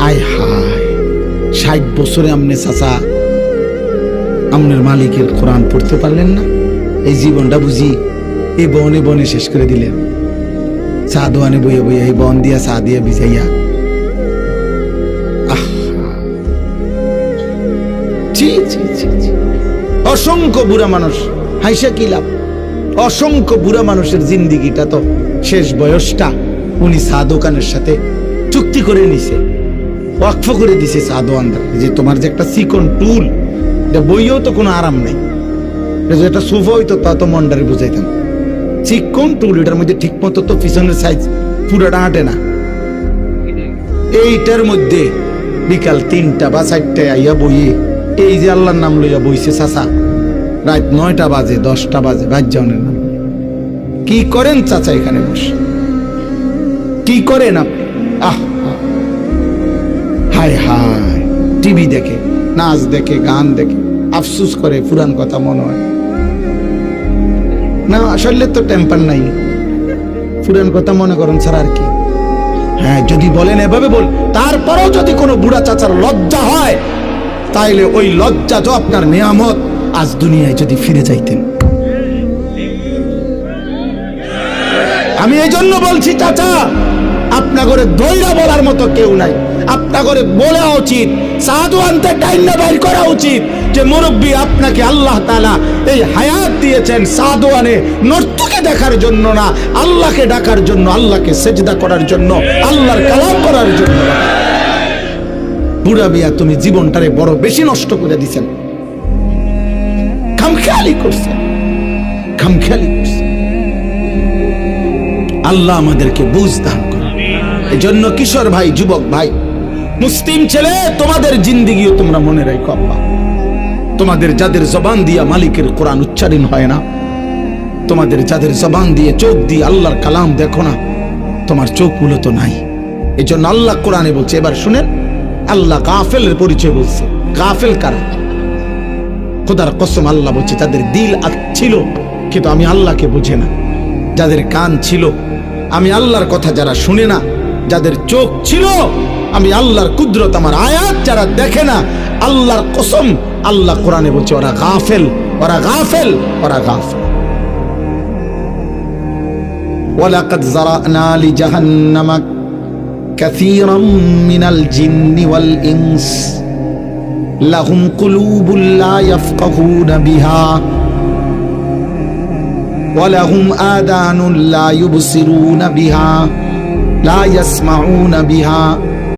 হায় হায়, 60 বছরে আমনে চাচা আমনের মালিকের কোরআন পড়তে পারলেন না? এই জীবনটা বুঝি এই বনে বনে শেষ করে দিলেন। চা দোয়ানে বইয়া বইয়া, এই বন দিয়া চা দিয়া ভিজাইয়া। অসংখ্য বুড়া মানুষ, হাইসা কি লাভ? অসংখ্য বুড়া মানুষের জিন্দিগিটা তো শেষ বয়সটা উনি চা দোকানের সাথে চুক্তি করে নিছে, ওয়াকফ করে দিছে চা দোকানদার, যে তোমার যে একটা চিকন টুল, এটা বইয়েও তো কোনো আরাম নাই, একটা সোফা হইতো তা তো মন্ডারে বুঝাইতাম। চিকন টুল, এটার মধ্যে ঠিক মতো তো পিছনের সাইজ পুরোটা হাঁটে না। এইটার মধ্যে বিকাল 3টা বা 4টায় আইয়া বইয়ে, এই যে আল্লাহর নাম লইয়া বইছে চাচা, রাত 9টা বাজে 10টা বাজে বাজ্জানের নাম। কি করেন চাচা এখানে বসে? কি করেন আপনি? হায় হায়, টিভি দেখে, নাচ দেখে, গান দেখে, আফসুস করে, পুরান কথা মনে হয় না। আসলে তো টেম্পার নাই, পুরান কথা মনে করেন ছাড়া আর কি। হ্যাঁ, যদি বলেন এভাবে বল, তারপরেও যদি কোনো বুড়া চাচার লজ্জা হয়, তাইলে ওই লজ্জা তো আপনার নিয়ামত, আজ দুনিয়ায় যদি ফিরে যাইতেন। আমি এই জন্য বলছি চাচা, আপনা করে দইরা বলার মতো কেউ নাই। আপনা করে বলা উচিত, সাধু আনতে ডাইন্না বাইর করা উচিত যে মুরব্বী, আপনাকে আল্লাহ তাআলা এই হায়াত দিয়েছেন সাধু আনে নর্তকে দেখার জন্য না, আল্লাহকে ডাকার জন্য, আল্লাহকে সেজদা করার জন্য, আল্লাহর কালাম করার জন্য। বুড়া বিয়া, তুমি জীবনটারে বড় বেশি নষ্ট করে দিছেন, খামখেয়ালি করছেন, খামখেয়ালি করছেন। আল্লাহ আমাদেরকে বুঝ দান করুন। এই জন্য কিশোর ভাই, যুবক ভাই, মুসলিম ছেলে, তোমাদের জিন্দিগিও তোমরা মনে রাখো। আব্বা, তোমাদের যাদের জবান দিয়া মালিকের কোরআন উচ্চারণ হয় না, তোমাদের যাদের জবান দিয়ে, চোখ দিয়ে আল্লাহর কালাম দেখো না, তোমার চোখ মূলত নাই। এই জন্য আল্লাহ কোরআনে বলছে, এবার শুনেন, আল্লাহ গাফেলের পরিচয় বলছে। গাফেল কারা? খোদার কসম, আল্লাহ বলছে যাদের দিল ছিল কিন্তু আমি আল্লাহকে বুঝে না, যাদের কান ছিল আমি আল্লাহর কথা যারা শুনে না, যাদের চোখ ছিল আমি আল্লাহর কুদরত, আমার আয়াত যারা দেখে না, আল্লাহর কসম, আল্লাহ কোরআনে বলছে ওরা গাফেল, ওরা গাফেল, ওরা গাফেল। ওয়ালাকাদ যারানা লিজাহান্নামা কাসীরাম মিনাল জিন্নি ওয়াল ইনস লাহুম কুলুবুল লা ইয়াফকাহুনা বিহা ওয়া লাহুম আযানুন লা ইউবসিরুনা বিহা লা ইয়াসমাউনা বিহা